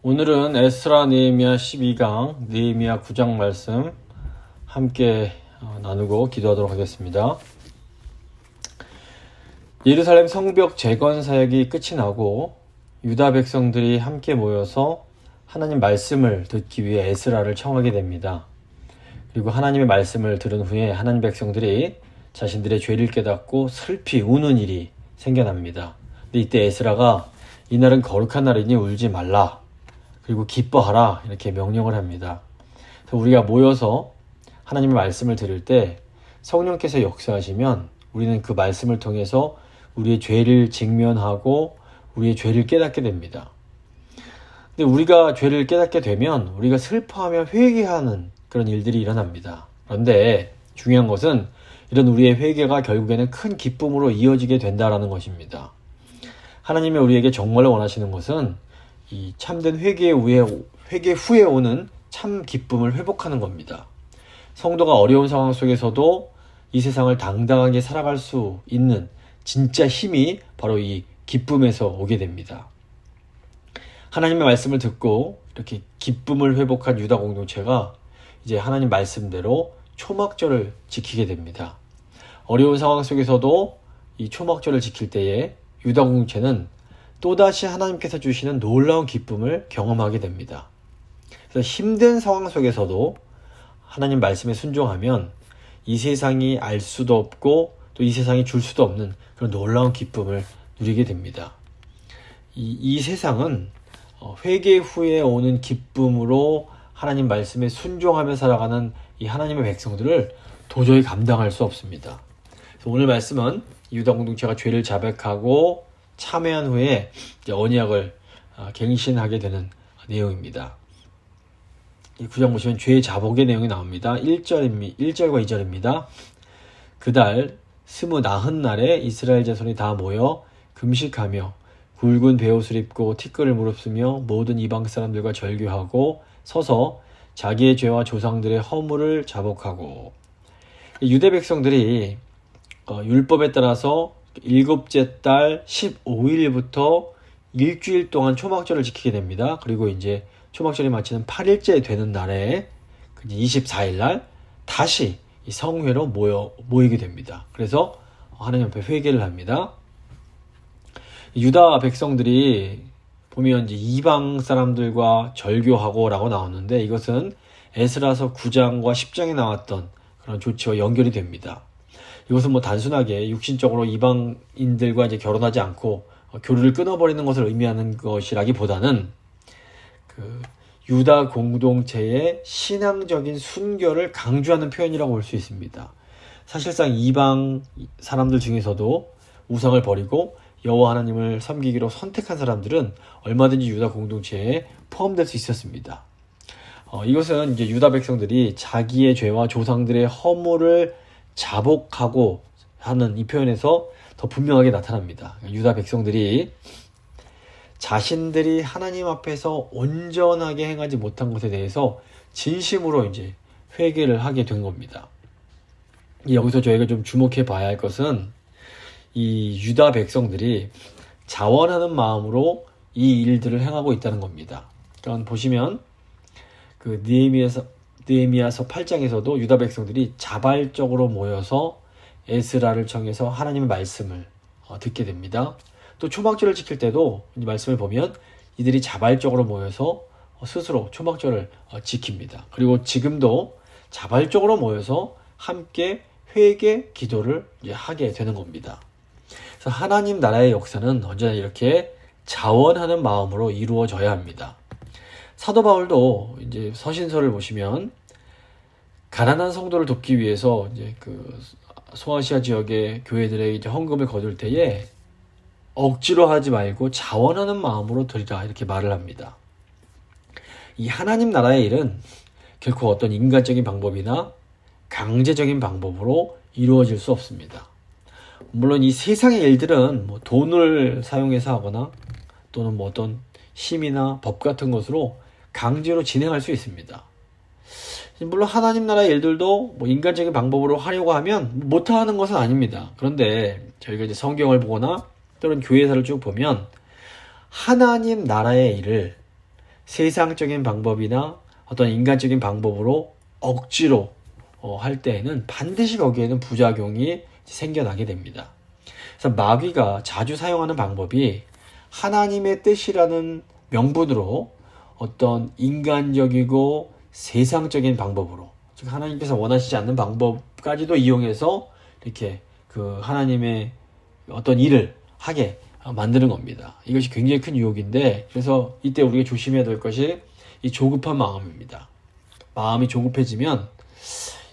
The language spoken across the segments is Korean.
오늘은 에스라 느헤미야 12강, 느헤미야 9장 말씀 함께 나누고 기도하도록 하겠습니다. 예루살렘 성벽 재건 사역이 끝이 나고 유다 백성들이 함께 모여서 하나님 말씀을 듣기 위해 에스라를 청하게 됩니다. 그리고 하나님의 말씀을 들은 후에 하나님 백성들이 자신들의 죄를 깨닫고 슬피 우는 일이 생겨납니다. 근데 이때 에스라가 이날은 거룩한 날이니 울지 말라, 그리고 기뻐하라, 이렇게 명령을 합니다. 그래서 우리가 모여서 하나님의 말씀을 들을 때 성령께서 역사하시면 우리는 그 말씀을 통해서 우리의 죄를 직면하고 우리의 죄를 깨닫게 됩니다. 근데 우리가 죄를 깨닫게 되면 우리가 슬퍼하며 회개하는 그런 일들이 일어납니다. 그런데 중요한 것은 이런 우리의 회개가 결국에는 큰 기쁨으로 이어지게 된다는 것입니다. 하나님이 우리에게 정말로 원하시는 것은 이 참된 회개 후에 오는 참 기쁨을 회복하는 겁니다. 성도가 어려운 상황 속에서도 이 세상을 당당하게 살아갈 수 있는 진짜 힘이 바로 이 기쁨에서 오게 됩니다. 하나님의 말씀을 듣고 이렇게 기쁨을 회복한 유다 공동체가 이제 하나님 말씀대로 초막절을 지키게 됩니다. 어려운 상황 속에서도 이 초막절을 지킬 때에 유다 공동체는 또다시 하나님께서 주시는 놀라운 기쁨을 경험하게 됩니다. 그래서 힘든 상황 속에서도 하나님 말씀에 순종하면 이 세상이 알 수도 없고 또 이 세상이 줄 수도 없는 그런 놀라운 기쁨을 누리게 됩니다. 이 세상은 회개 후에 오는 기쁨으로 하나님 말씀에 순종하며 살아가는 이 하나님의 백성들을 도저히 감당할 수 없습니다. 그래서 오늘 말씀은 유다 공동체가 죄를 자백하고 참회한 후에 언약을 갱신하게 되는 내용입니다. 이 9장 보시면 죄 자복의 내용이 나옵니다. 1절과 2절입니다. 그달 29날에 이스라엘 자손이 다 모여 금식하며 굵은 베옷을 입고 티끌을 무릅쓰며 모든 이방 사람들과 절규하고 서서 자기의 죄와 조상들의 허물을 자복하고, 유대 백성들이 율법에 따라서 일곱째 달 15일부터 일주일 동안 초막절을 지키게 됩니다. 그리고 이제 초막절이 마치는 8일째 되는 날에 24일 날 다시 이 성회로 모이게 됩니다. 그래서 하나님 앞에 회개를 합니다. 유다 백성들이 보면 이제 이방 사람들과 절교하고 라고 나오는데, 이것은 에스라서 9장과 10장에 나왔던 그런 조치와 연결이 됩니다. 이것은 단순하게 육신적으로 이방인들과 이제 결혼하지 않고 교류를 끊어버리는 것을 의미하는 것이라기보다는 유다 공동체의 신앙적인 순결을 강조하는 표현이라고 볼 수 있습니다. 사실상 이방 사람들 중에서도 우상을 버리고 여호와 하나님을 섬기기로 선택한 사람들은 얼마든지 유다 공동체에 포함될 수 있었습니다. 이것은 이제 유다 백성들이 자기의 죄와 조상들의 허물을 자복하고 하는 이 표현에서 더 분명하게 나타납니다. 유다 백성들이 자신들이 하나님 앞에서 온전하게 행하지 못한 것에 대해서 진심으로 이제 회개를 하게 된 겁니다. 여기서 저희가 좀 주목해 봐야 할 것은 이 유다 백성들이 자원하는 마음으로 이 일들을 행하고 있다는 겁니다. 그러니까 보시면 느헤미야서 8장에서도 유다 백성들이 자발적으로 모여서 에스라를 청해서 하나님의 말씀을 듣게 됩니다. 또 초막절을 지킬 때도 이 말씀을 보면 이들이 자발적으로 모여서 스스로 초막절을 지킵니다. 그리고 지금도 자발적으로 모여서 함께 회개 기도를 하게 되는 겁니다. 그래서 하나님 나라의 역사는 언제나 이렇게 자원하는 마음으로 이루어져야 합니다. 사도 바울도 이제 서신서를 보시면 가난한 성도를 돕기 위해서 이제 소아시아 지역의 교회들의 이제 헌금을 거둘 때에 억지로 하지 말고 자원하는 마음으로 드리라, 이렇게 말을 합니다. 이 하나님 나라의 일은 결코 어떤 인간적인 방법이나 강제적인 방법으로 이루어질 수 없습니다. 물론 이 세상의 일들은 돈을 사용해서 하거나 또는 어떤 힘이나 법 같은 것으로 강제로 진행할 수 있습니다. 물론 하나님 나라의 일들도 인간적인 방법으로 하려고 하면 못하는 것은 아닙니다. 그런데 저희가 이제 성경을 보거나 또는 교회사를 쭉 보면 하나님 나라의 일을 세상적인 방법이나 어떤 인간적인 방법으로 억지로 할 때에는 반드시 거기에는 부작용이 생겨나게 됩니다. 그래서 마귀가 자주 사용하는 방법이 하나님의 뜻이라는 명분으로 어떤 인간적이고 세상적인 방법으로, 즉 하나님께서 원하시지 않는 방법까지도 이용해서 이렇게 그 하나님의 어떤 일을 하게 만드는 겁니다. 이것이 굉장히 큰 유혹인데, 그래서 이때 우리가 조심해야 될 것이 이 조급한 마음입니다. 마음이 조급해지면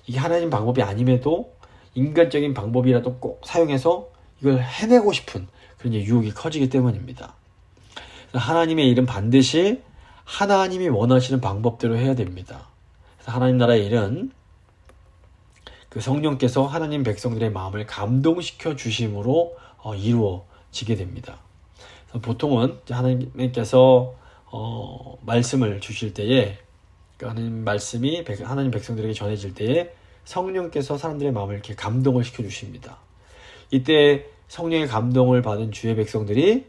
이게 하나님 방법이 아님에도 인간적인 방법이라도 꼭 사용해서 이걸 해내고 싶은 그런 유혹이 커지기 때문입니다. 하나님의 일은 반드시 하나님이 원하시는 방법대로 해야 됩니다. 그래서 하나님 나라의 일은 그 성령께서 하나님 백성들의 마음을 감동시켜 주심으로 이루어지게 됩니다. 그래서 보통은 하나님께서 말씀을 주실 때에, 하나님 말씀이 하나님 백성들에게 전해질 때에 성령께서 사람들의 마음을 이렇게 감동을 시켜 주십니다. 이때 성령의 감동을 받은 주의 백성들이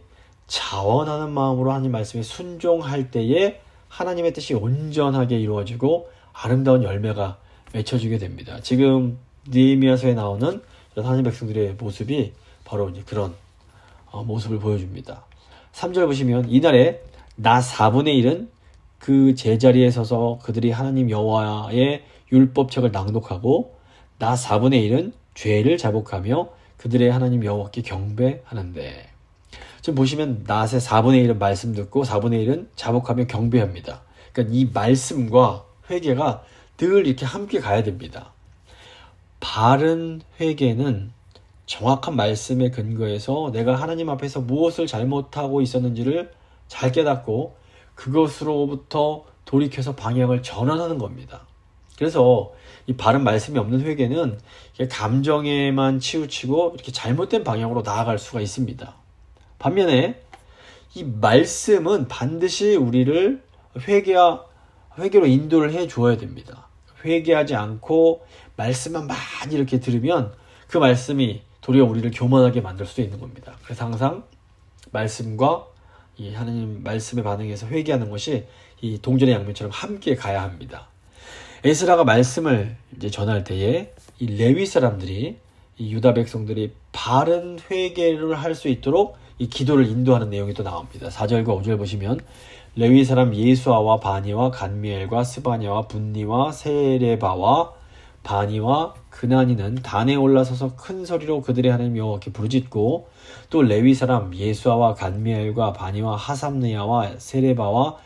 자원하는 마음으로 하나님 말씀에 순종할 때에 하나님의 뜻이 온전하게 이루어지고 아름다운 열매가 맺혀지게 됩니다. 지금 느헤미야서에 나오는 하나님 백성들의 모습이 바로 이제 그런 모습을 보여줍니다. 3절 보시면 이날에 나 4분의 1은 그 제자리에 서서 그들이 하나님 여호와의 율법책을 낭독하고 나 4분의 1은 죄를 자복하며 그들의 하나님 여호와께 경배하는데, 지금 보시면 낫의 4분의 1은 말씀 듣고 4분의 1은 자복하며 경배합니다. 그러니까 이 말씀과 회개가 늘 이렇게 함께 가야 됩니다. 바른 회개는 정확한 말씀에 근거해서 내가 하나님 앞에서 무엇을 잘못하고 있었는지를 잘 깨닫고 그것으로부터 돌이켜서 방향을 전환하는 겁니다. 그래서 이 바른 말씀이 없는 회개는 감정에만 치우치고 이렇게 잘못된 방향으로 나아갈 수가 있습니다. 반면에 이 말씀은 반드시 우리를 회개로 인도를 해 주어야 됩니다. 회개하지 않고 말씀만 많이 이렇게 들으면 그 말씀이 도리어 우리를 교만하게 만들 수도 있는 겁니다. 그래서 항상 말씀과 이 하나님 말씀에 반응해서 회개하는 것이 이 동전의 양면처럼 함께 가야 합니다. 에스라가 말씀을 이제 전할 때에 이 레위 사람들이, 이 유다 백성들이 바른 회개를 할 수 있도록 이 기도를 인도하는 내용이 또 나옵니다. 4절과 5절 보시면 레위 사람 예수아와 바니와 간미엘과 스바냐와 분니와 세레바와 바니와 그나니는 단에 올라서서 큰 소리로 그들의 하나님 여호와께 부르짖고, 또 레위 사람 예수아와 간미엘과 바니와 하삼느야와 세레바와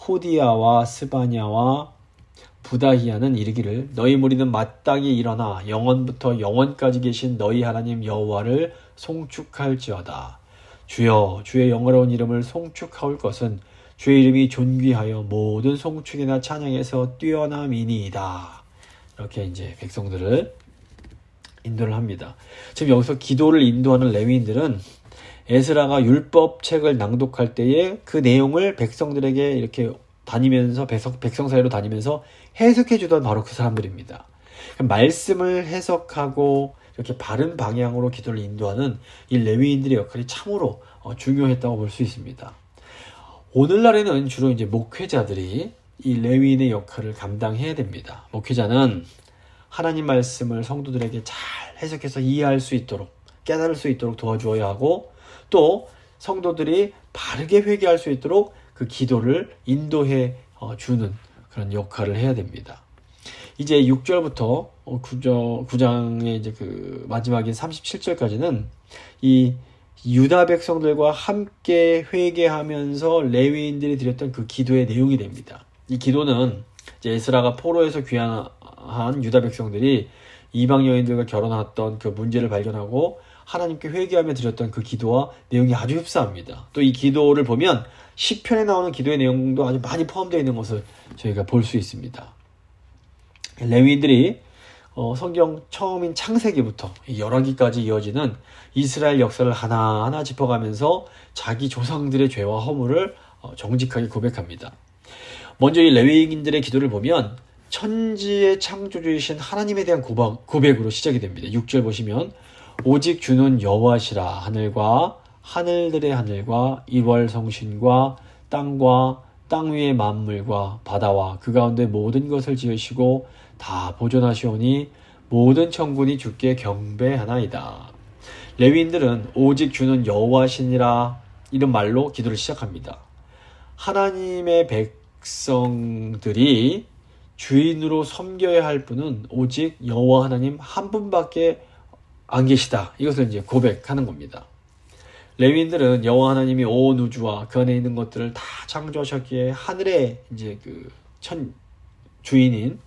호디야와 스바냐와 부다히야는 이르기를 너희 무리는 마땅히 일어나 영원부터 영원까지 계신 너희 하나님 여호와를 송축할지어다. 주여, 주의 영화로운 이름을 송축하올 것은 주의 이름이 존귀하여 모든 송축이나 찬양에서 뛰어남이니이다. 이렇게 이제 백성들을 인도를 합니다. 지금 여기서 기도를 인도하는 레위인들은 에스라가 율법책을 낭독할 때에 그 내용을 백성들에게 이렇게 다니면서 백성 사이로 다니면서 해석해 주던 바로 그 사람들입니다. 말씀을 해석하고 이렇게 바른 방향으로 기도를 인도하는 이 레위인들의 역할이 참으로 중요했다고 볼 수 있습니다. 오늘날에는 주로 이제 목회자들이 이 레위인의 역할을 감당해야 됩니다. 목회자는 하나님 말씀을 성도들에게 잘 해석해서 이해할 수 있도록, 깨달을 수 있도록 도와주어야 하고, 또 성도들이 바르게 회개할 수 있도록 그 기도를 인도해 주는 그런 역할을 해야 됩니다. 이제 6절부터 9장의 이제 그 마지막인 37절까지는 이 유다 백성들과 함께 회개하면서 레위인들이 드렸던 그 기도의 내용이 됩니다. 이 기도는 이제 에스라가 포로에서 귀환한 유다 백성들이 이방 여인들과 결혼했던 그 문제를 발견하고 하나님께 회개하며 드렸던 그 기도와 내용이 아주 흡사합니다. 또 이 기도를 보면 시편에 나오는 기도의 내용도 아주 많이 포함되어 있는 것을 저희가 볼 수 있습니다. 레위인들이 성경 처음인 창세기부터 열왕기까지 이어지는 이스라엘 역사를 하나하나 짚어가면서 자기 조상들의 죄와 허물을 정직하게 고백합니다. 먼저 이 레위인들의 기도를 보면 천지의 창조주이신 하나님에 대한 고백으로 시작이 됩니다. 6절 보시면 오직 주는 여호와시라. 하늘과 하늘들의 하늘과 이월 성신과 땅과 땅 위의 만물과 바다와 그 가운데 모든 것을 지으시고 다 보존하시오니 모든 천군이 주께 경배하나이다. 레위인들은 오직 주는 여호와시니라 이런 말로 기도를 시작합니다. 하나님의 백성들이 주인으로 섬겨야 할 분은 오직 여호와 하나님 한 분밖에 안 계시다. 이것을 이제 고백하는 겁니다. 레위인들은 여호와 하나님이 온 우주와 그 안에 있는 것들을 다 창조하셨기에 하늘의 이제 그 주인인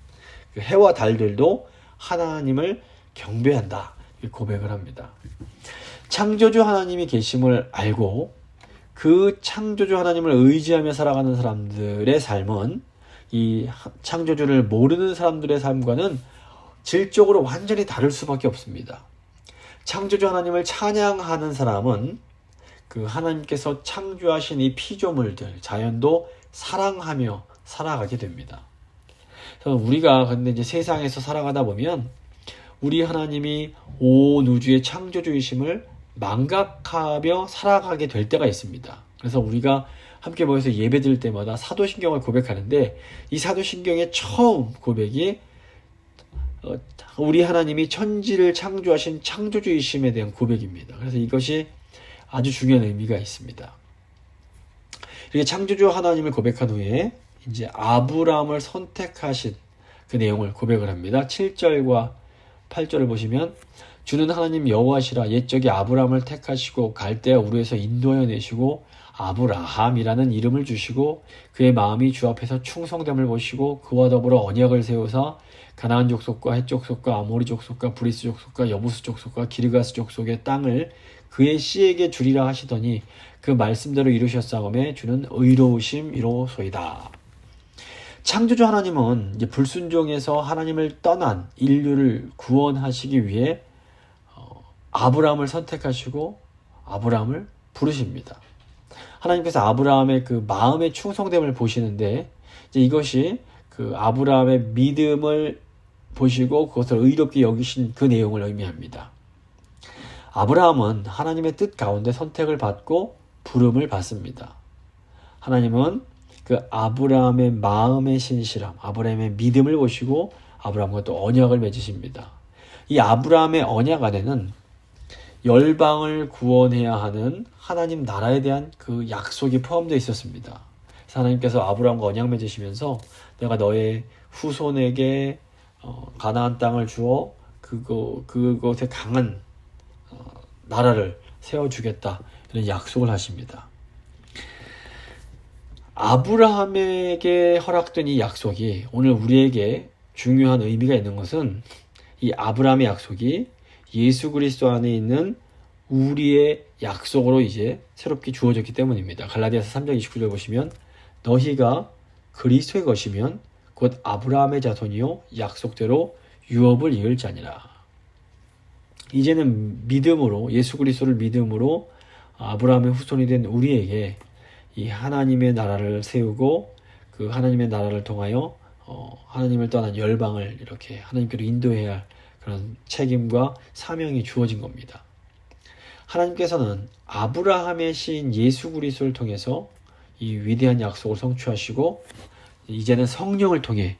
그 해와 달들도 하나님을 경배한다. 고백을 합니다. 창조주 하나님이 계심을 알고 그 창조주 하나님을 의지하며 살아가는 사람들의 삶은 이 창조주를 모르는 사람들의 삶과는 질적으로 완전히 다를 수밖에 없습니다. 창조주 하나님을 찬양하는 사람은 그 하나님께서 창조하신 이 피조물들, 자연도 사랑하며 살아가게 됩니다. 그래서 우리가 근데 이제 세상에서 살아가다 보면 우리 하나님이 온 우주의 창조주이심을 망각하며 살아가게 될 때가 있습니다. 그래서 우리가 함께 모여서 예배드릴 때마다 사도신경을 고백하는데 이 사도신경의 처음 고백이 우리 하나님이 천지를 창조하신 창조주이심에 대한 고백입니다. 그래서 이것이 아주 중요한 의미가 있습니다. 이렇게 창조주 하나님을 고백한 후에 이제 아브라함을 선택하신 그 내용을 고백을 합니다. 7절과 8절을 보시면 주는 하나님 여호와시라 옛적에 아브라함을 택하시고 갈대아 우르에서 인도하여 내시고 아브라함이라는 이름을 주시고 그의 마음이 주 앞에서 충성됨을 보시고 그와 더불어 언약을 세우사 가나안 족속과 헷 족속과 아모리 족속과 브리스 족속과 여부스 족속과 기르가스 족속의 땅을 그의 씨에게 주리라 하시더니 그 말씀대로 이루셨사오매 주는 의로우심이로소이다. 창조주 하나님은 이제 불순종에서 하나님을 떠난 인류를 구원하시기 위해 아브라함을 선택하시고 아브라함을 부르십니다. 하나님께서 아브라함의 그 마음의 충성됨을 보시는데 이제 이것이 그 아브라함의 믿음을 보시고 그것을 의롭게 여기신 그 내용을 의미합니다. 아브라함은 하나님의 뜻 가운데 선택을 받고 부름을 받습니다. 하나님은 그 아브라함의 마음의 신실함, 아브라함의 믿음을 보시고 아브라함과 또 언약을 맺으십니다. 이 아브라함의 언약 안에는 열방을 구원해야 하는 하나님 나라에 대한 그 약속이 포함되어 있었습니다. 그래서 하나님께서 아브라함과 언약 맺으시면서 내가 너의 후손에게 가나안 땅을 주어 그곳에 강한 나라를 세워주겠다 이런 약속을 하십니다. 아브라함에게 허락된 이 약속이 오늘 우리에게 중요한 의미가 있는 것은 이 아브라함의 약속이 예수 그리스도 안에 있는 우리의 약속으로 이제 새롭게 주어졌기 때문입니다. 갈라디아서 3장 29절 보시면 너희가 그리스도의 것이면 곧 아브라함의 자손이요 약속대로 유업을 이을 자니라. 이제는 믿음으로 예수 그리스도를 믿음으로 아브라함의 후손이 된 우리에게 이 하나님의 나라를 세우고 그 하나님의 나라를 통하여 하나님을 떠난 열방을 이렇게 하나님께로 인도해야 할 그런 책임과 사명이 주어진 겁니다. 하나님께서는 아브라함의 시인 예수 그리스도를 통해서 이 위대한 약속을 성취하시고 이제는 성령을 통해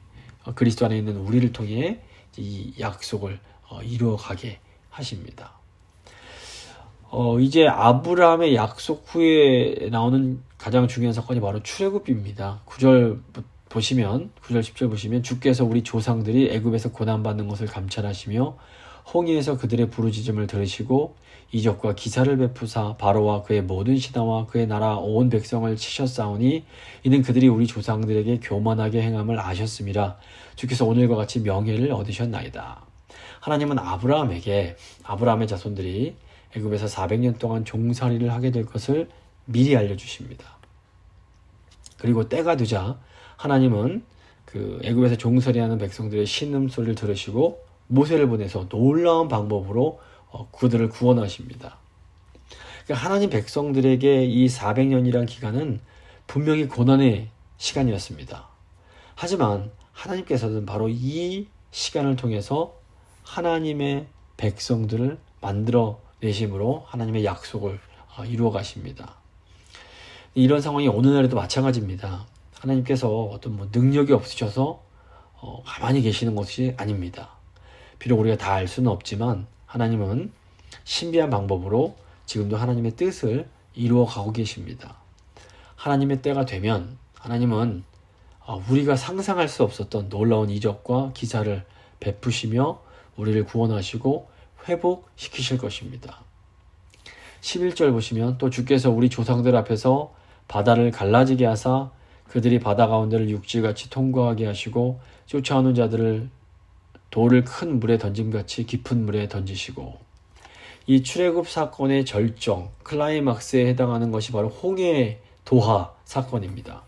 그리스도 안에 있는 우리를 통해 이 약속을 이루어가게 하십니다. 이제 아브라함의 약속 후에 나오는 가장 중요한 사건이 바로 출애굽입니다. 9절 보시면 9절 10절 보시면 주께서 우리 조상들이 애굽에서 고난받는 것을 감찰하시며 홍해에서 그들의 부르짖음을 들으시고 이적과 기사를 베푸사 바로와 그의 모든 신하와 그의 나라 온 백성을 치셨사오니 이는 그들이 우리 조상들에게 교만하게 행함을 아셨음이라. 주께서 오늘과 같이 명예를 얻으셨나이다. 하나님은 아브라함의 자손들이 애굽에서 400년 동안 종살이를 하게 될 것을 미리 알려주십니다. 그리고 때가 되자 하나님은 그 애굽에서 종살이하는 백성들의 신음소리를 들으시고 모세를 보내서 놀라운 방법으로 그들을 구원하십니다. 그러니까 하나님 백성들에게 이 400년이란 기간은 분명히 고난의 시간이었습니다. 하지만 하나님께서는 바로 이 시간을 통해서 하나님의 백성들을 만들어 내심으로 하나님의 약속을 이루어 가십니다. 이런 상황이 오늘날에도 마찬가지입니다. 하나님께서 어떤 능력이 없으셔서 가만히 계시는 것이 아닙니다. 비록 우리가 다 알 수는 없지만 하나님은 신비한 방법으로 지금도 하나님의 뜻을 이루어 가고 계십니다. 하나님의 때가 되면 하나님은 우리가 상상할 수 없었던 놀라운 이적과 기사를 베푸시며 우리를 구원하시고 회복시키실 것입니다. 11절 보시면 또 주께서 우리 조상들 앞에서 바다를 갈라지게 하사 그들이 바다 가운데를 육지같이 통과하게 하시고 쫓아오는 자들을 돌을 큰 물에 던짐같이 깊은 물에 던지시고, 이 출애굽 사건의 절정, 클라이막스에 해당하는 것이 바로 홍해 도하 사건입니다.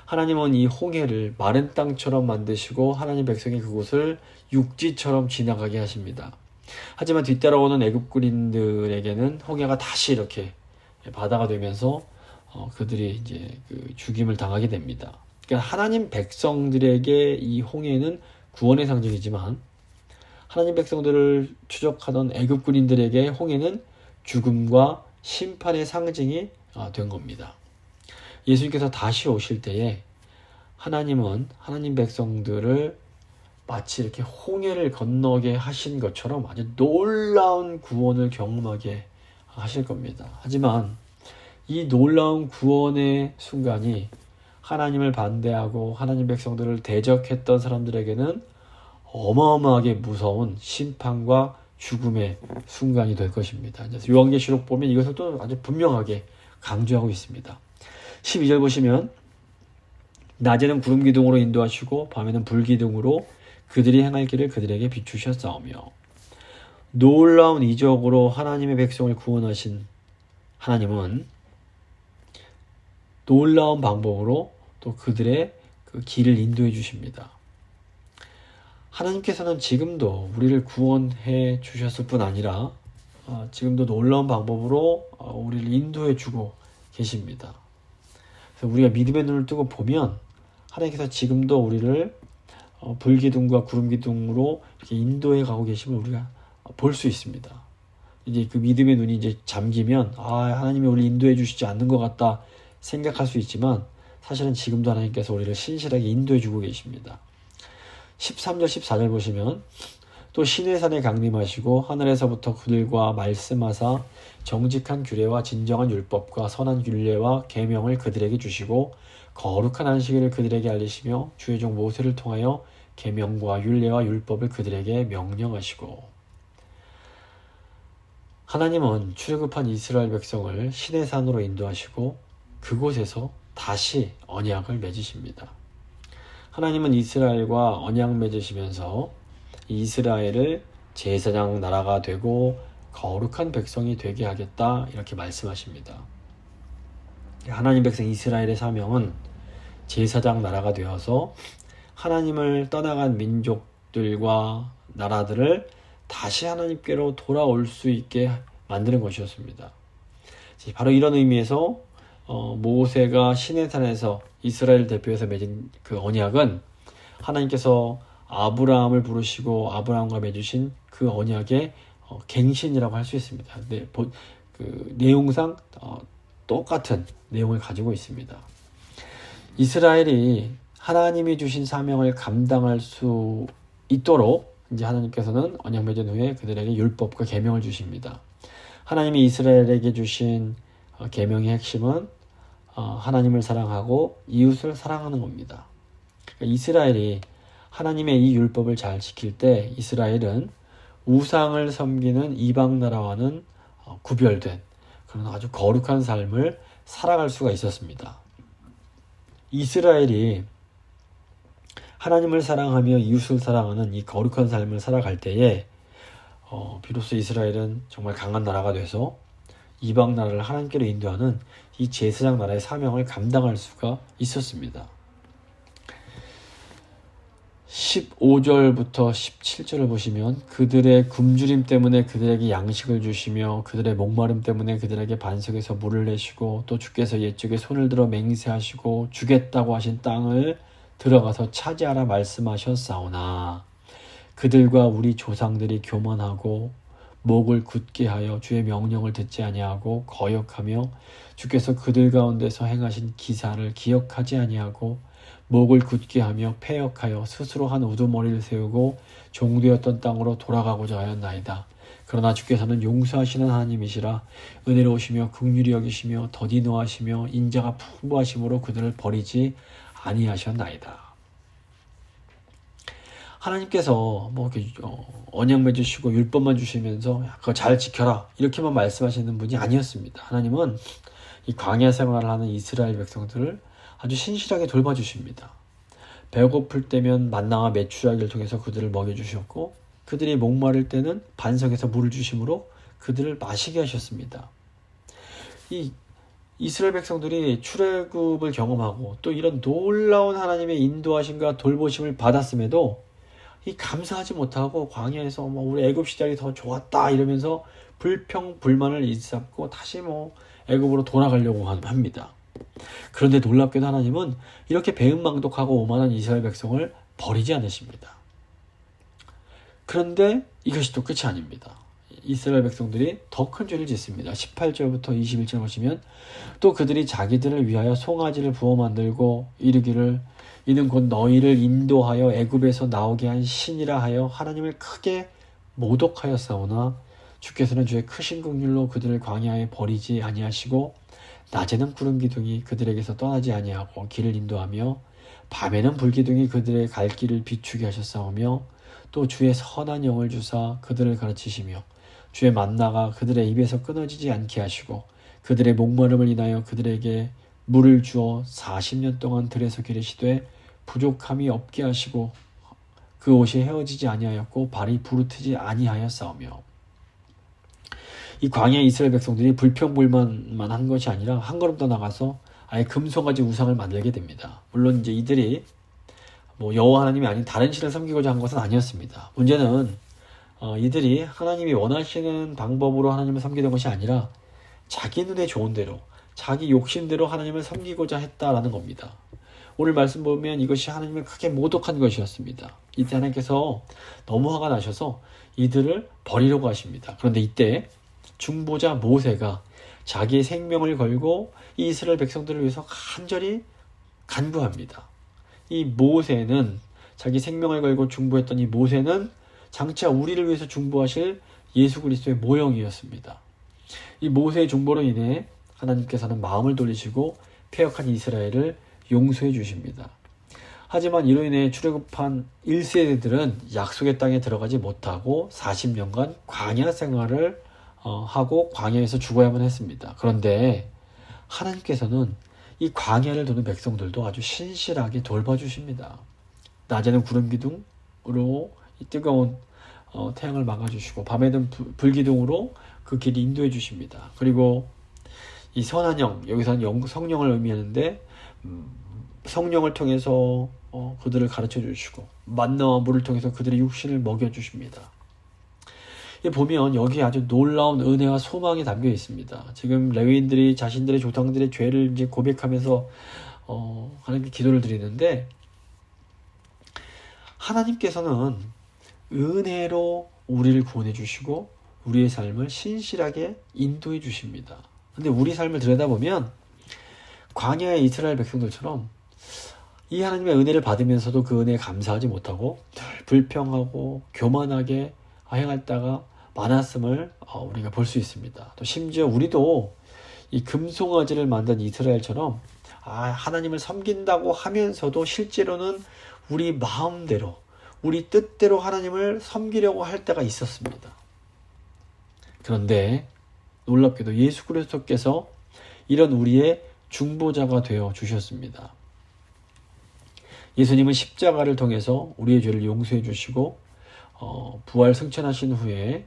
하나님은 이 홍해를 마른 땅처럼 만드시고 하나님 백성이 그곳을 육지처럼 지나가게 하십니다. 하지만 뒤따라오는 애굽군인들에게는 홍해가 다시 이렇게 바다가 되면서 그들이 이제 죽임을 당하게 됩니다. 그러니까 하나님 백성들에게 이 홍해는 구원의 상징이지만 하나님 백성들을 추적하던 애굽군인들에게 홍해는 죽음과 심판의 상징이 된 겁니다. 예수님께서 다시 오실 때에 하나님은 하나님 백성들을 마치 이렇게 홍해를 건너게 하신 것처럼 아주 놀라운 구원을 경험하게 하실 겁니다. 하지만 이 놀라운 구원의 순간이 하나님을 반대하고 하나님 백성들을 대적했던 사람들에게는 어마어마하게 무서운 심판과 죽음의 순간이 될 것입니다. 요한계시록 보면 이것을 또 아주 분명하게 강조하고 있습니다. 12절 보시면 낮에는 구름 기둥으로 인도하시고 밤에는 불 기둥으로 그들이 행할 길을 그들에게 비추셨사오며, 놀라운 이적으로 하나님의 백성을 구원하신 하나님은 놀라운 방법으로 또 그들의 그 길을 인도해 주십니다. 하나님께서는 지금도 우리를 구원해 주셨을 뿐 아니라 지금도 놀라운 방법으로 우리를 인도해 주고 계십니다. 그래서 우리가 믿음의 눈을 뜨고 보면 하나님께서 지금도 우리를 불기둥과 구름기둥으로 이렇게 인도해 가고 계심을 우리가 볼 수 있습니다. 이제 그 믿음의 눈이 이제 잠기면 하나님이 우리를 인도해 주시지 않는 것 같다 생각할 수 있지만 사실은 지금도 하나님께서 우리를 신실하게 인도해 주고 계십니다. 13절 14절 보시면 또 시내산에 강림하시고 하늘에서부터 그들과 말씀하사 정직한 규례와 진정한 율법과 선한 율례와 계명을 그들에게 주시고 거룩한 안식일을 그들에게 알리시며 주의 종 모세를 통하여 계명과 율례와 율법을 그들에게 명령하시고. 하나님은 출애굽한 이스라엘 백성을 시내산으로 인도하시고 그곳에서 다시 언약을 맺으십니다. 하나님은 이스라엘과 언약 맺으시면서 이스라엘을 제사장 나라가 되고 거룩한 백성이 되게 하겠다 이렇게 말씀하십니다. 하나님 백성 이스라엘의 사명은 제사장 나라가 되어서 하나님을 떠나간 민족들과 나라들을 다시 하나님께로 돌아올 수 있게 만드는 것이었습니다. 바로 이런 의미에서 모세가 시내산에서 이스라엘 대표해서 맺은 그 언약은 하나님께서 아브라함을 부르시고 아브라함과 맺으신 그 언약의 갱신이라고 할 수 있습니다. 그 내용상 똑같은 내용을 가지고 있습니다. 이스라엘이 하나님이 주신 사명을 감당할 수 있도록 이제 하나님께서는 언약 맺은 후에 그들에게 율법과 계명을 주십니다. 하나님이 이스라엘에게 주신 계명의 핵심은 하나님을 사랑하고 이웃을 사랑하는 겁니다. 그러니까 이스라엘이 하나님의 이 율법을 잘 지킬 때 이스라엘은 우상을 섬기는 이방 나라와는 구별된 그런 아주 거룩한 삶을 살아갈 수가 있었습니다. 이스라엘이 하나님을 사랑하며 이웃을 사랑하는 이 거룩한 삶을 살아갈 때에 비로소 이스라엘은 정말 강한 나라가 돼서 이방 나라를 하나님께로 인도하는 이 제사장 나라의 사명을 감당할 수가 있었습니다. 15절부터 17절을 보시면 그들의 굶주림 때문에 그들에게 양식을 주시며 그들의 목마름 때문에 그들에게 반석에서 물을 내시고 또 주께서 옛적에 손을 들어 맹세하시고 주겠다고 하신 땅을 들어가서 차지하라 말씀하셨사오나 그들과 우리 조상들이 교만하고 목을 굳게 하여 주의 명령을 듣지 아니하고 거역하며 주께서 그들 가운데서 행하신 기사를 기억하지 아니하고 목을 굳게 하며 패역하여 스스로 한 우두머리를 세우고 종되었던 땅으로 돌아가고자 하였나이다. 그러나 주께서는 용서하시는 하나님이시라 은혜로우시며 긍휼히 여기시며 더디 노하시며 인자가 풍부하심으로 그들을 버리지 아니하셨나이다. 하나님께서 언약 맺으시고 율법만 주시면서 그거 잘 지켜라 이렇게만 말씀하시는 분이 아니었습니다. 하나님은 이 광야 생활을 하는 이스라엘 백성들을 아주 신실하게 돌봐주십니다. 배고플 때면 만나와 메추라기를 통해서 그들을 먹여주셨고 그들이 목마를 때는 반석에서 물을 주심으로 그들을 마시게 하셨습니다. 이 이스라엘 백성들이 출애굽을 경험하고 또 이런 놀라운 하나님의 인도하심과 돌보심을 받았음에도 이 감사하지 못하고 광야에서 우리 애굽 시절이 더 좋았다 이러면서 불평불만을 일삼고 다시 애굽으로 돌아가려고 합니다. 그런데 놀랍게도 하나님은 이렇게 배은망덕하고 오만한 이스라엘 백성을 버리지 않으십니다. 그런데 이것이 또 끝이 아닙니다. 이스라엘 백성들이 더 큰 죄를 짓습니다. 18절부터 21절 보시면 또 그들이 자기들을 위하여 송아지를 부어 만들고 이르기를 이는 곧 너희를 인도하여 애굽에서 나오게 한 신이라 하여 하나님을 크게 모독하였사오나 주께서는 주의 크신 긍휼로 그들을 광야에 버리지 아니하시고 낮에는 구름 기둥이 그들에게서 떠나지 아니하고 길을 인도하며 밤에는 불기둥이 그들의 갈 길을 비추게 하셨사오며 또 주의 선한 영을 주사 그들을 가르치시며 주의 만나가 그들의 입에서 끊어지지 않게 하시고 그들의 목마름을 인하여 그들에게 물을 주어 40년 동안 들에서 기르시되 부족함이 없게 하시고 그 옷이 헤어지지 아니하였고 발이 부르트지 아니하였사오며. 이 광야 이스라엘 백성들이 불평불만만 한 것이 아니라 한 걸음 더 나가서 아예 금송아지 우상을 만들게 됩니다. 물론 이제 이들이 여호와 하나님이 아닌 다른 신을 섬기고자 한 것은 아니었습니다. 문제는 이들이 하나님이 원하시는 방법으로 하나님을 섬기던 것이 아니라 자기 눈에 좋은 대로 자기 욕심대로 하나님을 섬기고자 했다라는 겁니다. 오늘 말씀 보면 이것이 하나님을 크게 모독한 것이었습니다. 이때 하나님께서 너무 화가 나셔서 이들을 버리려고 하십니다. 그런데 이때 중보자 모세가 자기의 생명을 걸고 이 이스라엘 백성들을 위해서 간절히 간구합니다. 이 모세는 자기 생명을 걸고 중보했던 이 모세는 장차 우리를 위해서 중보하실 예수 그리스도의 모형이었습니다. 이 모세의 중보로 인해 하나님께서는 마음을 돌리시고 패역한 이스라엘을 용서해 주십니다. 하지만 이로 인해 출애굽한 1세대들은 약속의 땅에 들어가지 못하고 40년간 광야 생활을 하고 광야에서 죽어야만 했습니다. 그런데 하나님께서는 이 광야를 도는 백성들도 아주 신실하게 돌봐주십니다. 낮에는 구름 기둥으로 이 뜨거운 태양을 막아주시고 밤에는 불기둥으로 그 길을 인도해 주십니다. 그리고 이 선한 영, 여기서는 성령을 의미하는데 성령을 통해서 그들을 가르쳐 주시고 만나와 물을 통해서 그들의 육신을 먹여 주십니다. 보면 여기 아주 놀라운 은혜와 소망이 담겨 있습니다. 지금 레위인들이 자신들의 조상들의 죄를 이제 고백하면서 하나님께 기도를 드리는데 하나님께서는 은혜로 우리를 구원해 주시고 우리의 삶을 신실하게 인도해 주십니다. 근데 우리 삶을 들여다보면 광야의 이스라엘 백성들처럼 이 하나님의 은혜를 받으면서도 그 은혜에 감사하지 못하고 늘 불평하고 교만하게 행했다가 많았음을 우리가 볼 수 있습니다. 또 심지어 우리도 이 금송아지를 만든 이스라엘처럼 하나님을 섬긴다고 하면서도 실제로는 우리 마음대로 우리 뜻대로 하나님을 섬기려고 할 때가 있었습니다. 그런데 놀랍게도 예수 그리스도께서 이런 우리의 중보자가 되어 주셨습니다. 예수님은 십자가를 통해서 우리의 죄를 용서해 주시고 부활 승천하신 후에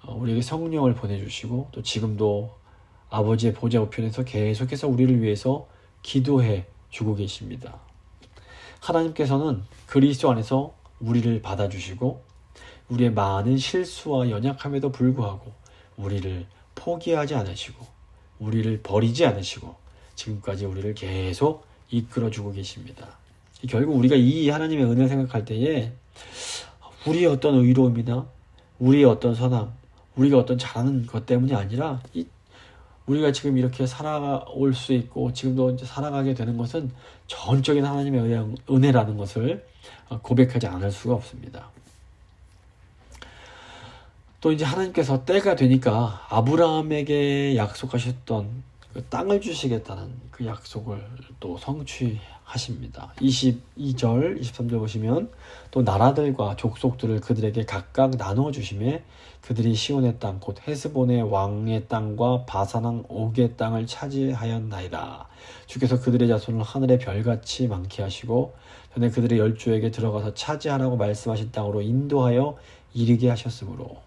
우리에게 성령을 보내주시고 또 지금도 아버지의 보좌 우편에서 계속해서 우리를 위해서 기도해 주고 계십니다. 하나님께서는 그리스도 안에서 우리를 받아주시고 우리의 많은 실수와 연약함에도 불구하고 우리를 포기하지 않으시고 우리를 버리지 않으시고 지금까지 우리를 계속 이끌어주고 계십니다. 결국 우리가 이 하나님의 은혜를 생각할 때에 우리의 어떤 의로움이나 우리의 어떤 선함, 우리가 어떤 잘하는 것 때문이 아니라 우리가 지금 이렇게 살아올 수 있고 지금도 이제 살아가게 되는 것은 전적인 하나님의 은혜라는 것을 고백하지 않을 수가 없습니다. 또 이제 하나님께서 때가 되니까 아브라함에게 약속하셨던 그 땅을 주시겠다는 그 약속을 또 성취하십니다. 22절, 23절 보시면 또 나라들과 족속들을 그들에게 각각 나누어 주심에 그들이 시온의 땅 곧 헤스본의 왕의 땅과 바산왕 옥의 땅을 차지하였나이다. 주께서 그들의 자손을 하늘의 별같이 많게 하시고 전에 그들의 열조에게 들어가서 차지하라고 말씀하신 땅으로 인도하여 이르게 하셨으므로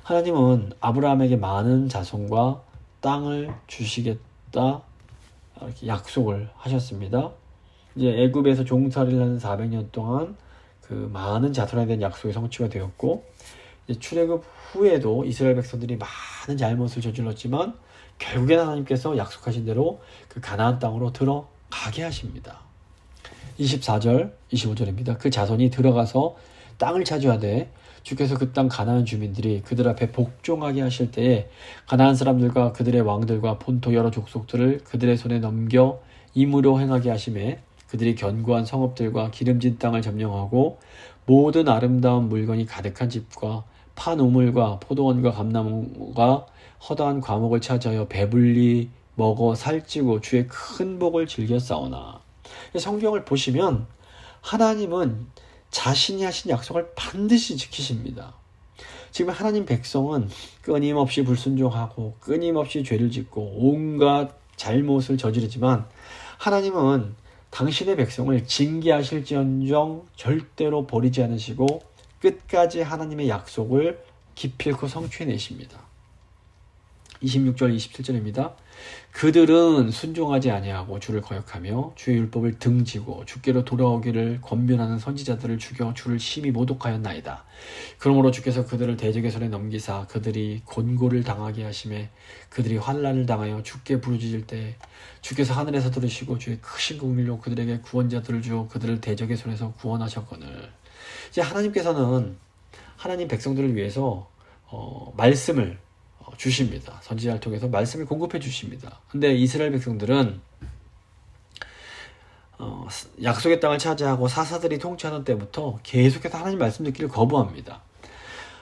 하나님은 아브라함에게 많은 자손과 땅을 주시겠다 이렇게 약속을 하셨습니다. 이제 애굽에서 종살이를 하는 400년 동안 그 많은 자손에 대한 약속이 성취가 되었고 이제 출애굽 후에도 이스라엘 백성들이 많은 잘못을 저질렀지만 결국엔 하나님께서 약속하신 대로 그 가나안 땅으로 들어가게 하십니다. 24절, 25절입니다. 그 자손이 들어가서 땅을 차지하되 주께서 그 땅 가나안 주민들이 그들 앞에 복종하게 하실 때에 가나안 사람들과 그들의 왕들과 본토 여러 족속들을 그들의 손에 넘겨 임으로 행하게 하심에 그들이 견고한 성읍들과 기름진 땅을 점령하고 모든 아름다운 물건이 가득한 집과 파노물과 포도원과 감나무가 허다한 과목을 차지하여 배불리 먹어 살찌고 주의 큰 복을 즐겨 싸우나. 성경을 보시면 하나님은 자신이 하신 약속을 반드시 지키십니다. 지금 하나님 백성은 끊임없이 불순종하고 끊임없이 죄를 짓고 온갖 잘못을 저지르지만 하나님은 당신의 백성을 징계하실지언정 절대로 버리지 않으시고 끝까지 하나님의 약속을 기필코 성취해내십니다. 26절 27절입니다. 그들은 순종하지 아니하고 주를 거역하며 주의 율법을 등지고 주께로 돌아오기를 권면하는 선지자들을 죽여 주를 심히 모독하였나이다. 그러므로 주께서 그들을 대적의 손에 넘기사 그들이 곤고를 당하게 하심에 그들이 환난을 당하여 주께 부르짖을 때 주께서 하늘에서 들으시고 주의 크신 긍휼로 그들에게 구원자들을 주어 그들을 대적의 손에서 구원하셨거늘. 이제 하나님께서는 하나님 백성들을 위해서 말씀을 주십니다. 선지자를 통해서 말씀을 공급해 주십니다. 근데 이스라엘 백성들은 약속의 땅을 차지하고 사사들이 통치하던 때부터 계속해서 하나님 말씀 듣기를 거부합니다.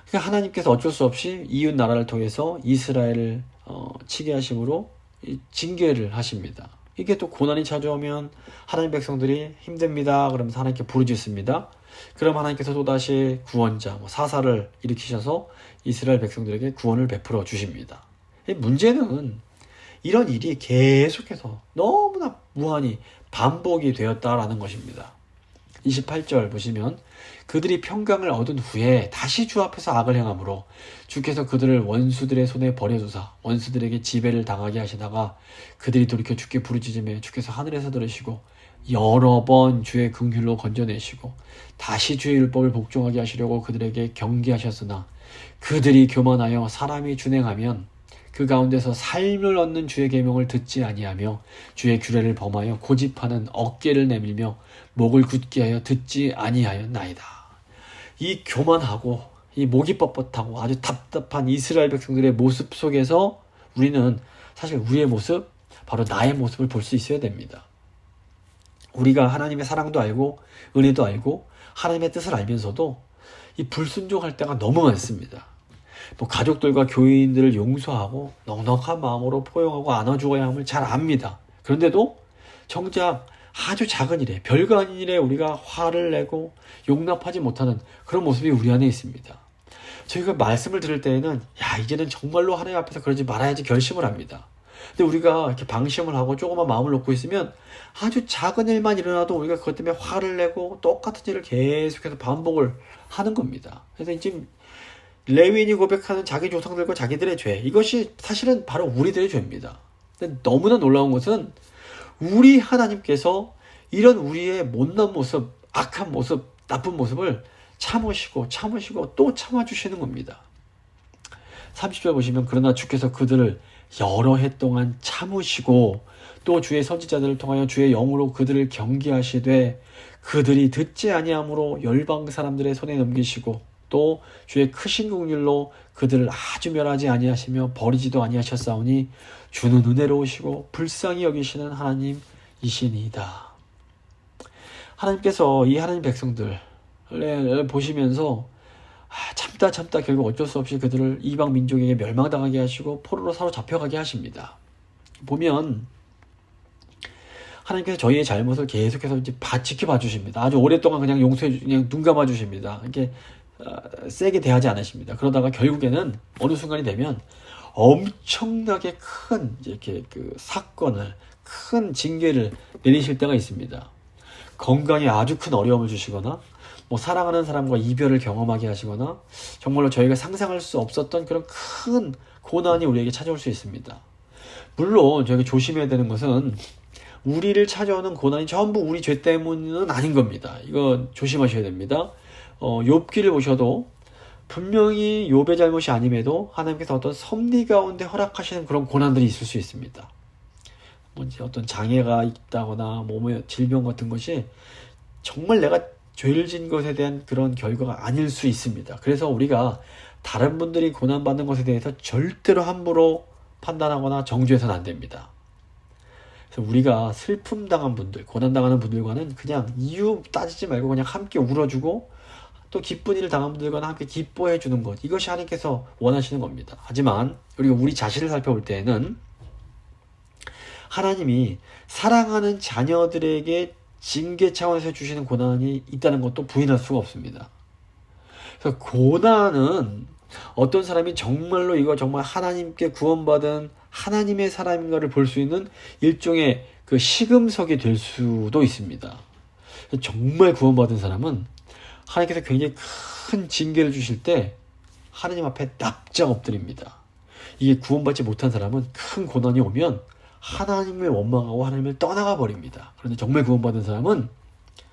그러니까 하나님께서 어쩔 수 없이 이웃 나라를 통해서 이스라엘을 치게 하심으로 징계를 하십니다. 이게 또 고난이 찾아오면 하나님 백성들이 힘듭니다. 그러면서 하나님께 부르짖습니다. 그럼 하나님께서 또다시 구원자, 사사를 일으키셔서 이스라엘 백성들에게 구원을 베풀어 주십니다. 문제는 이런 일이 계속해서 너무나 무한히 반복이 되었다라는 것입니다. 28절 보시면 그들이 평강을 얻은 후에 다시 주 앞에서 악을 행함으로 주께서 그들을 원수들의 손에 버려두사 원수들에게 지배를 당하게 하시다가 그들이 돌이켜 주께 부르짖음에 주께서 하늘에서 들으시고 여러 번 주의 긍휼로 건져내시고 다시 주의 율법을 복종하게 하시려고 그들에게 경계하셨으나 그들이 교만하여 사람이 준행하면 그 가운데서 삶을 얻는 주의 계명을 듣지 아니하며 주의 규례를 범하여 고집하는 어깨를 내밀며 목을 굳게 하여 듣지 아니하였나이다. 이 교만하고 이 목이 뻣뻣하고 아주 답답한 이스라엘 백성들의 모습 속에서 우리는 사실 우리의 모습, 바로 나의 모습을 볼 수 있어야 됩니다. 우리가 하나님의 사랑도 알고 은혜도 알고 하나님의 뜻을 알면서도 이 불순종할 때가 너무 많습니다. 또 가족들과 교인들을 용서하고 넉넉한 마음으로 포용하고 안아주어야 함을 잘 압니다. 그런데도 정작 아주 작은 일에 별거 아닌 일에 우리가 화를 내고 용납하지 못하는 그런 모습이 우리 안에 있습니다. 저희가 말씀을 들을 때에는 이제는 정말로 하나님 앞에서 그러지 말아야지 결심을 합니다. 근데 우리가 이렇게 방심을 하고 조그만 마음을 놓고 있으면 아주 작은 일만 일어나도 우리가 그것 때문에 화를 내고 똑같은 일을 계속해서 반복을 하는 겁니다. 그래서 지금 레위인이 고백하는 자기 조상들과 자기들의 죄, 이것이 사실은 바로 우리들의 죄입니다. 근데 너무나 놀라운 것은 우리 하나님께서 이런 우리의 못난 모습, 악한 모습, 나쁜 모습을 참으시고 또 참아주시는 겁니다. 30절 보시면 그러나 주께서 그들을 여러 해 동안 참으시고 또 주의 선지자들을 통하여 주의 영으로 그들을 경계하시되 그들이 듣지 아니함으로 열방 사람들의 손에 넘기시고 또 주의 크신 긍휼로 그들을 아주 멸하지 아니하시며 버리지도 아니하셨사오니 주는 은혜로우시고 불쌍히 여기시는 하나님이시니이다. 하나님께서 이 하나님 백성들을 보시면서 참다 결국 어쩔 수 없이 그들을 이방 민족에게 멸망당하게 하시고 포로로 사로잡혀가게 하십니다. 보면 하나님께서 저희의 잘못을 계속해서 이제 지켜봐 주십니다. 아주 오랫동안 그냥 용서해, 그냥 눈 감아 주십니다. 이렇게 세게 대하지 않으십니다. 그러다가 결국에는 어느 순간이 되면 엄청나게 큰 이렇게 그 사건을, 큰 징계를 내리실 때가 있습니다. 건강에 아주 큰 어려움을 주시거나, 뭐 사랑하는 사람과 이별을 경험하게 하시거나, 정말로 저희가 상상할 수 없었던 그런 큰 고난이 우리에게 찾아올 수 있습니다. 물론 저희가 조심해야 되는 것은 우리를 찾아오는 고난이 전부 우리 죄 때문은 아닌 겁니다. 이거 조심하셔야 됩니다. 욥기를 보셔도 분명히 욥의 잘못이 아님에도 하나님께서 어떤 섭리 가운데 허락하시는 그런 고난들이 있을 수 있습니다. 뭔지 어떤 장애가 있다거나 질병 같은 것이 정말 내가 죄를 진 것에 대한 그런 결과가 아닐 수 있습니다. 그래서 우리가 다른 분들이 고난받는 것에 대해서 절대로 함부로 판단하거나 정죄해서는 안 됩니다. 그래서 우리가 슬픔 당한 분들, 고난 당하는 분들과는 그냥 이유 따지지 말고 그냥 함께 울어주고, 또 기쁜 일을 당한 분들과는 함께 기뻐해 주는 것, 이것이 하나님께서 원하시는 겁니다. 하지만 우리가 우리 자신을 살펴볼 때에는 하나님이 사랑하는 자녀들에게 징계 차원에서 주시는 고난이 있다는 것도 부인할 수가 없습니다. 그래서 고난은 어떤 사람이 정말로 이거 정말 하나님께 구원받은 하나님의 사람인가를 볼 수 있는 일종의 그 시금석이 될 수도 있습니다. 정말 구원받은 사람은 하나님께서 굉장히 큰 징계를 주실 때 하나님 앞에 납작 엎드립니다. 이게 구원받지 못한 사람은 큰 고난이 오면 하나님을 원망하고 하나님을 떠나가 버립니다. 그런데 정말 구원받은 사람은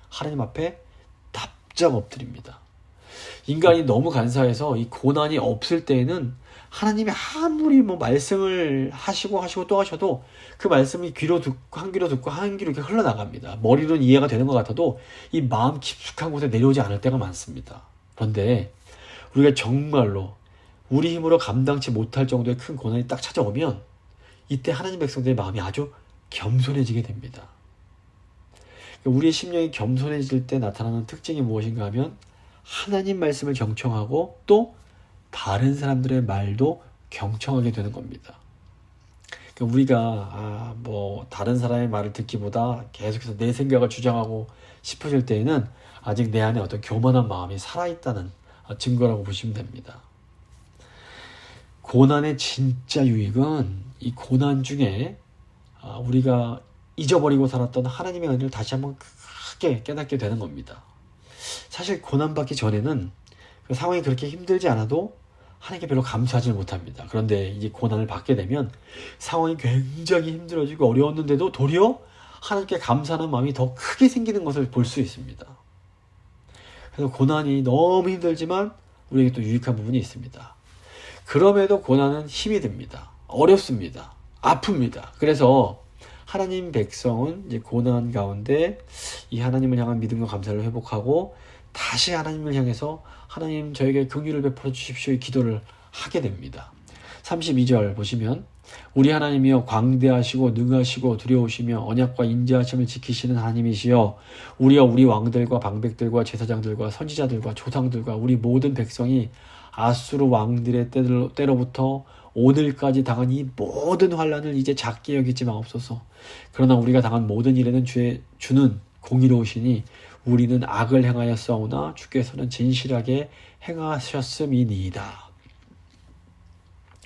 하나님 앞에 납작 엎드립니다. 인간이 너무 간사해서 이 고난이 없을 때에는 하나님이 아무리 말씀을 하시고 또 하셔도 그 말씀이 한 귀로 듣고 한 귀로 이렇게 흘러나갑니다. 머리로는 이해가 되는 것 같아도 이 마음 깊숙한 곳에 내려오지 않을 때가 많습니다. 그런데 우리가 정말로 우리 힘으로 감당치 못할 정도의 큰 고난이 딱 찾아오면 이때 하나님 백성들의 마음이 아주 겸손해지게 됩니다. 우리의 심령이 겸손해질 때 나타나는 특징이 무엇인가 하면 하나님 말씀을 경청하고 또 다른 사람들의 말도 경청하게 되는 겁니다. 우리가 다른 사람의 말을 듣기보다 계속해서 내 생각을 주장하고 싶어질 때에는 아직 내 안에 어떤 교만한 마음이 살아있다는 증거라고 보시면 됩니다. 고난의 진짜 유익은 이 고난 중에 우리가 잊어버리고 살았던 하나님의 은혜를 다시 한번 크게 깨닫게 되는 겁니다. 사실 고난받기 전에는 그 상황이 그렇게 힘들지 않아도 하나님께 별로 감사하지 못합니다. 그런데 이제 고난을 받게 되면 상황이 굉장히 힘들어지고 어려웠는데도 도리어 하나님께 감사하는 마음이 더 크게 생기는 것을 볼 수 있습니다. 그래서 고난이 너무 힘들지만 우리에게 또 유익한 부분이 있습니다. 그럼에도 고난은 힘이 듭니다. 어렵습니다. 아픕니다. 그래서 하나님 백성은 이제 고난 가운데 이 하나님을 향한 믿음과 감사를 회복하고 다시 하나님을 향해서 하나님 저에게 긍휼을 베풀어 주십시오 이 기도를 하게 됩니다. 32절 보시면 우리 하나님이여 광대하시고 능하시고 두려우시며 언약과 인자하심을 지키시는 하나님이시여 우리와 우리 왕들과 방백들과 제사장들과 선지자들과 조상들과 우리 모든 백성이 아수르 왕들의 때로부터 오늘까지 당한 이 모든 환난을 이제 작게 여기지 마옵소서. 그러나 우리가 당한 모든 일에는 주는 공의로우시니 우리는 악을 행하였사오나 주께서는 진실하게 행하셨음이니이다.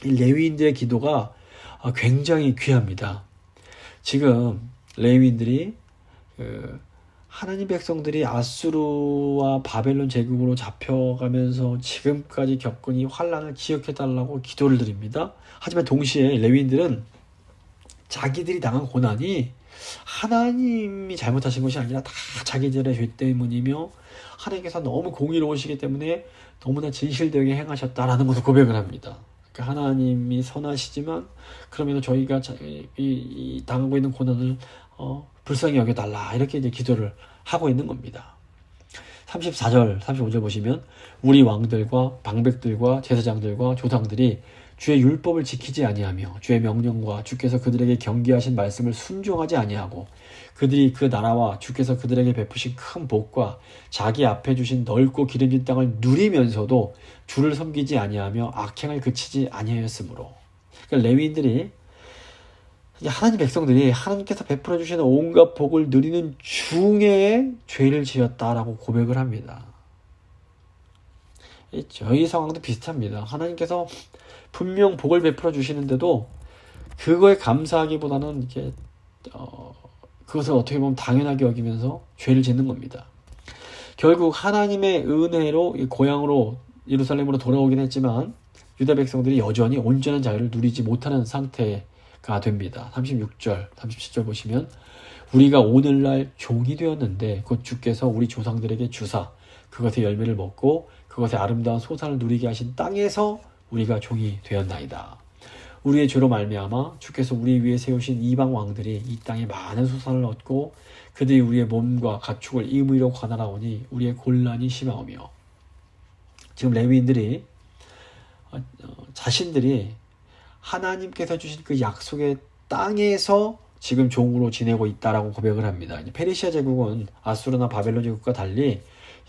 이 레위인들의 기도가 굉장히 귀합니다. 지금 레위인들이 하나님 백성들이 아수르와 바벨론 제국으로 잡혀가면서 지금까지 겪은 이 환난을 기억해달라고 기도를 드립니다. 하지만 동시에 레위인들은 자기들이 당한 고난이 하나님이 잘못하신 것이 아니라 다 자기들의 죄 때문이며 하나님께서 너무 공의로우시기 때문에 너무나 진실되게 행하셨다라는 것을 고백을 합니다. 그러니까 하나님이 선하시지만 그러면 저희가 이 당하고 있는 고난을 불쌍히 여겨달라 이렇게 이제 기도를 하고 있는 겁니다. 34절, 35절 보시면 우리 왕들과 방백들과 제사장들과 조상들이 주의 율법을 지키지 아니하며 주의 명령과 주께서 그들에게 경계하신 말씀을 순종하지 아니하고 그들이 그 나라와 주께서 그들에게 베푸신 큰 복과 자기 앞에 주신 넓고 기름진 땅을 누리면서도 주를 섬기지 아니하며 악행을 그치지 아니하였으므로. 그러니까 레위인들이 하나님 백성들이 하나님께서 베풀어 주시는 온갖 복을 누리는 중에 죄를 지었다라고 고백을 합니다. 저희 상황도 비슷합니다. 하나님께서 분명 복을 베풀어 주시는데도 그거에 감사하기보다는 이렇게 그것을 어떻게 보면 당연하게 여기면서 죄를 짓는 겁니다. 결국 하나님의 은혜로 고향으로 예루살렘으로 돌아오긴 했지만 유다 백성들이 여전히 온전한 자유를 누리지 못하는 상태가 됩니다. 36절, 37절 보시면 우리가 오늘날 종이 되었는데 곧 주께서 우리 조상들에게 주사 그것의 열매를 먹고 그것의 아름다운 소산을 누리게 하신 땅에서 우리가 종이 되었나이다. 우리의 죄로 말미암아 주께서 우리 위에 세우신 이방 왕들이 이 땅에 많은 소산을 얻고 그들이 우리의 몸과 가축을 임의로 관할하오니 우리의 곤란이 심하오며. 지금 레위인들이 자신들이 하나님께서 주신 그 약속의 땅에서 지금 종으로 지내고 있다라고 고백을 합니다. 페르시아 제국은 아수르나 바벨론 제국과 달리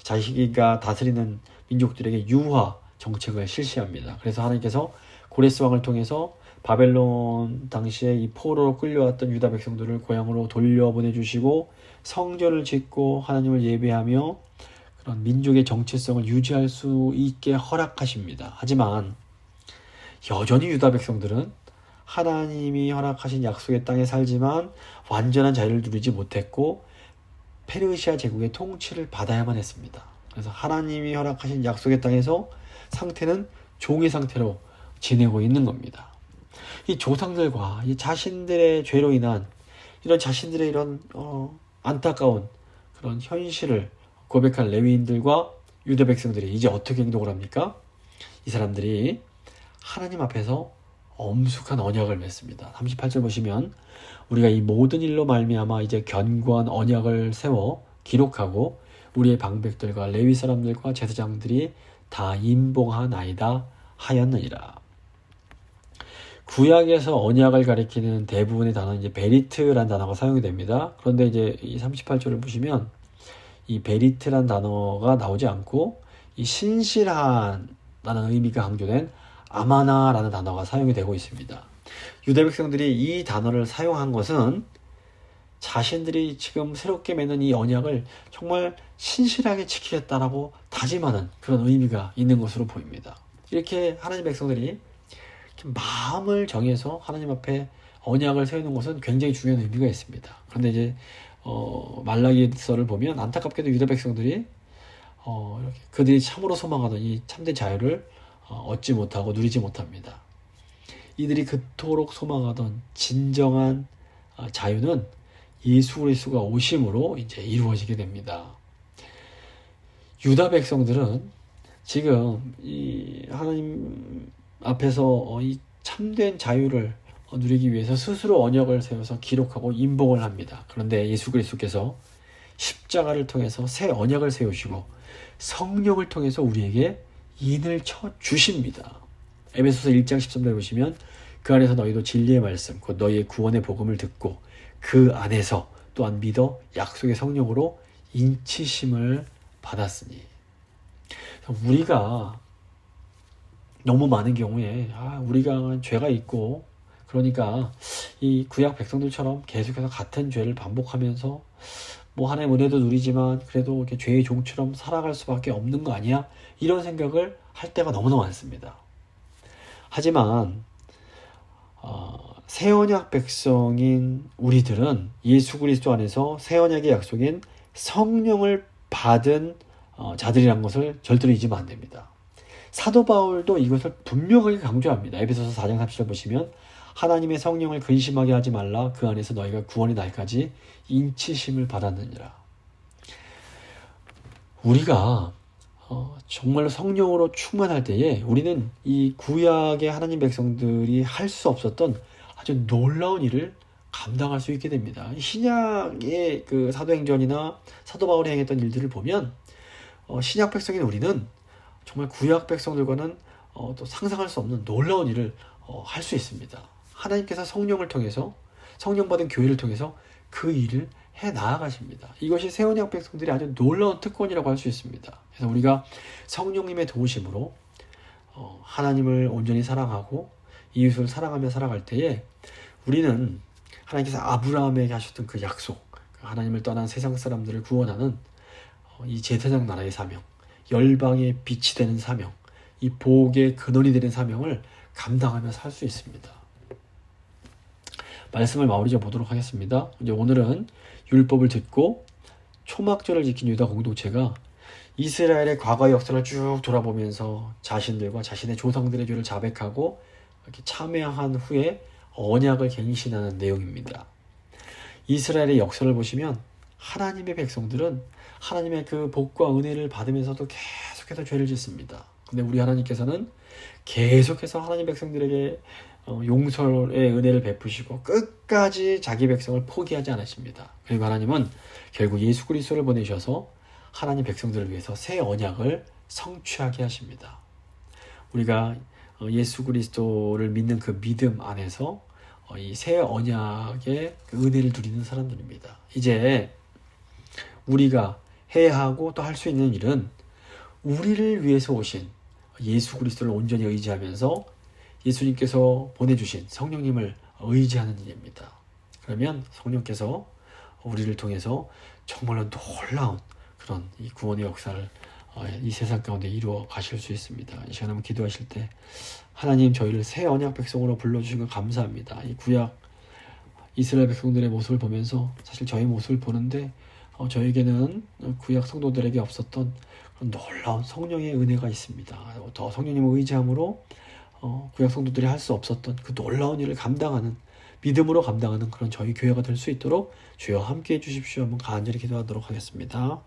자기가 다스리는 민족들에게 유화 정책을 실시합니다. 그래서 하나님께서 고레스 왕을 통해서 바벨론 당시에 이 포로로 끌려왔던 유다 백성들을 고향으로 돌려보내주시고 성전을 짓고 하나님을 예배하며 그런 민족의 정체성을 유지할 수 있게 허락하십니다. 하지만 여전히 유다 백성들은 하나님이 허락하신 약속의 땅에 살지만 완전한 자유를 누리지 못했고 페르시아 제국의 통치를 받아야만 했습니다. 그래서 하나님이 허락하신 약속의 땅에서 상태는 종의 상태로 지내고 있는 겁니다. 이 조상들과 이 자신들의 죄로 인한 이런 자신들의 이런 안타까운 그런 현실을 고백한 레위인들과 유다 백성들이 이제 어떻게 행동을 합니까? 이 사람들이 하나님 앞에서 엄숙한 언약을 맺습니다. 38절 보시면 우리가 이 모든 일로 말미암아 이제 견고한 언약을 세워 기록하고 우리의 방백들과 레위 사람들과 제사장들이 다 임봉하나이다 하였느니라. 구약에서 언약을 가리키는 대부분의 단어는 이제 베리트란 단어가 사용이 됩니다. 그런데 이제 이 38절을 보시면 이 베리트란 단어가 나오지 않고 이 신실한라는 의미가 강조된 아마나라는 단어가 사용이 되고 있습니다. 유다 백성들이 이 단어를 사용한 것은 자신들이 지금 새롭게 맺는 이 언약을 정말 신실하게 지키겠다라고 다짐하는 그런 의미가 있는 것으로 보입니다. 이렇게 하나님 백성들이 마음을 정해서 하나님 앞에 언약을 세우는 것은 굉장히 중요한 의미가 있습니다. 그런데 이제 말라기서를 보면 안타깝게도 유다 백성들이 이렇게 그들이 참으로 소망하던 이 참된 자유를 얻지 못하고 누리지 못합니다. 이들이 그토록 소망하던 진정한 자유는 예수 그리스도가 오심으로 이제 이루어지게 됩니다. 유다 백성들은 지금 이 하나님 앞에서 이 참된 자유를 누리기 위해서 스스로 언약을 세워서 기록하고 임봉을 합니다. 그런데 예수 그리스도께서 십자가를 통해서 새 언약을 세우시고 성령을 통해서 우리에게 인을 쳐 주십니다. 에베소서 1장 13절에 보시면 그 안에서 너희도 진리의 말씀 곧 너희의 구원의 복음을 듣고 그 안에서 또한 믿어 약속의 성령으로 인치심을 받았으니. 우리가 너무 많은 경우에 우리가 죄가 있고 그러니까 이 구약 백성들처럼 계속해서 같은 죄를 반복하면서 뭐 하나님 은혜도 누리지만 그래도 이렇게 죄의 종처럼 살아갈 수밖에 없는 거 아니야? 이런 생각을 할 때가 너무나 많습니다. 하지만 새 언약 백성인 우리들은 예수 그리스도 안에서 새 언약의 약속인 성령을 받은 자들이란 것을 절대로 잊으면 안 됩니다. 사도 바울도 이것을 분명하게 강조합니다. 에베소서 4장 30절 보시면 하나님의 성령을 근심하게 하지 말라. 그 안에서 너희가 구원의 날까지 인치심을 받았느니라. 우리가 정말로 성령으로 충만할 때에 우리는 이 구약의 하나님 백성들이 할 수 없었던 아주 놀라운 일을 감당할 수 있게 됩니다. 신약의 그 사도행전이나 사도 바울이 행했던 일들을 보면 신약 백성인 우리는 정말 구약 백성들과는 또 상상할 수 없는 놀라운 일을 할 수 있습니다. 하나님께서 성령을 통해서, 성령 받은 교회를 통해서 그 일을 해 나아가십니다. 이것이 새 언약 백성들이 아주 놀라운 특권이라고 할 수 있습니다. 그래서 우리가 성령님의 도우심으로 하나님을 온전히 사랑하고 이웃을 사랑하며 살아갈 때에 우리는 하나님께서 아브라함에게 하셨던 그 약속, 하나님을 떠난 세상 사람들을 구원하는 이 제사장 나라의 사명, 열방의 빛이 되는 사명, 이 복의 근원이 되는 사명을 감당하며 살 수 있습니다. 말씀을 마무리 좀 보도록 하겠습니다. 이제 오늘은 율법을 듣고 초막절을 지킨 유다 공동체가 이스라엘의 과거 역사를 쭉 돌아보면서 자신들과 자신의 조상들의 죄를 자백하고 이렇게 참회한 후에 언약을 갱신하는 내용입니다. 이스라엘의 역사를 보시면 하나님의 백성들은 하나님의 그 복과 은혜를 받으면서도 계속해서 죄를 짓습니다. 근데 우리 하나님께서는 계속해서 하나님 백성들에게 용서의 은혜를 베푸시고 끝까지 자기 백성을 포기하지 않으십니다. 그리고 하나님은 결국 예수 그리스도를 보내셔서 하나님 백성들을 위해서 새 언약을 성취하게 하십니다. 우리가 예수 그리스도를 믿는 그 믿음 안에서 이 새 언약의 그 은혜를 누리는 사람들입니다. 이제 우리가 해야 하고 또 할 수 있는 일은 우리를 위해서 오신 예수 그리스도를 온전히 의지하면서 예수님께서 보내주신 성령님을 의지하는 일입니다. 그러면 성령께서 우리를 통해서 정말로 놀라운 그런 이 구원의 역사를 이 세상 가운데 이루어 가실 수 있습니다. 이 시간에 한번 기도하실 때 하나님 저희를 새 언약 백성으로 불러주신 것 감사합니다. 이 구약 이스라엘 백성들의 모습을 보면서 사실 저희 모습을 보는데 저에게는 구약 성도들에게 없었던 그런 놀라운 성령의 은혜가 있습니다. 더 성령님을 의지함으로 구약 성도들이 할 수 없었던 그 놀라운 일을 감당하는, 믿음으로 감당하는 그런 저희 교회가 될 수 있도록 주여 함께해 주십시오. 한번 간절히 기도하도록 하겠습니다.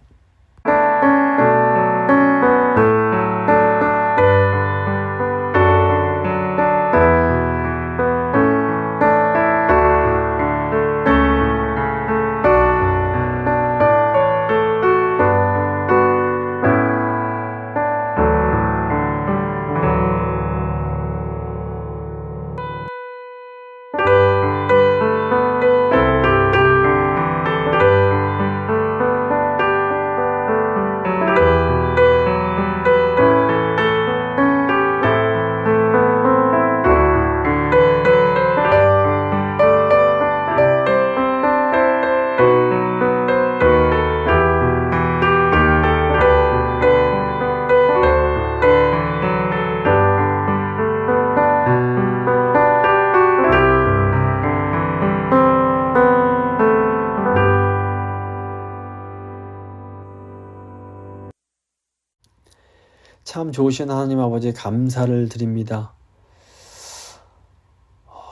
참 좋으신 하나님 아버지 감사를 드립니다.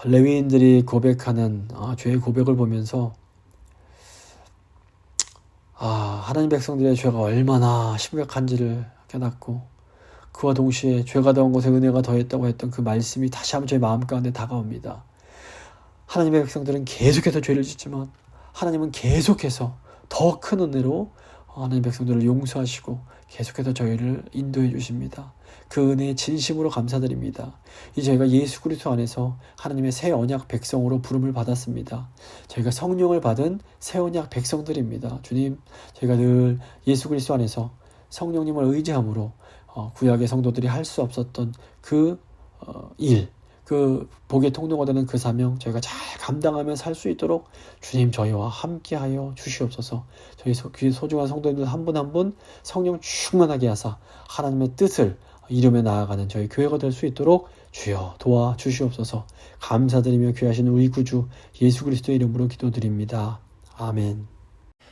레위인들이 고백하는 죄의 고백을 보면서 하나님 백성들의 죄가 얼마나 심각한지를 깨닫고 그와 동시에 죄가 더한 곳에 은혜가 더했다고 했던 그 말씀이 다시 한번 제 마음 가운데 다가옵니다. 하나님의 백성들은 계속해서 죄를 짓지만 하나님은 계속해서 더 큰 은혜로 하나님 백성들을 용서하시고 계속해서 저희를 인도해 주십니다. 그 은혜에 진심으로 감사드립니다. 이 저희가 예수 그리스도 안에서 하나님의 새 언약 백성으로 부름을 받았습니다. 저희가 성령을 받은 새 언약 백성들입니다. 주님, 저희가 늘 예수 그리스도 안에서 성령님을 의지함으로 구약의 성도들이 할 수 없었던 그 그 복의 통로가 되는 그 사명 저희가 잘 감당하며 살 수 있도록 주님 저희와 함께하여 주시옵소서. 저희 소중한 성도님들 한 분 한 분 성령 충만하게 하사 하나님의 뜻을 이루며 나아가는 저희 교회가 될 수 있도록 주여 도와주시옵소서. 감사드리며 귀하신 우리 구주 예수 그리스도의 이름으로 기도드립니다. 아멘.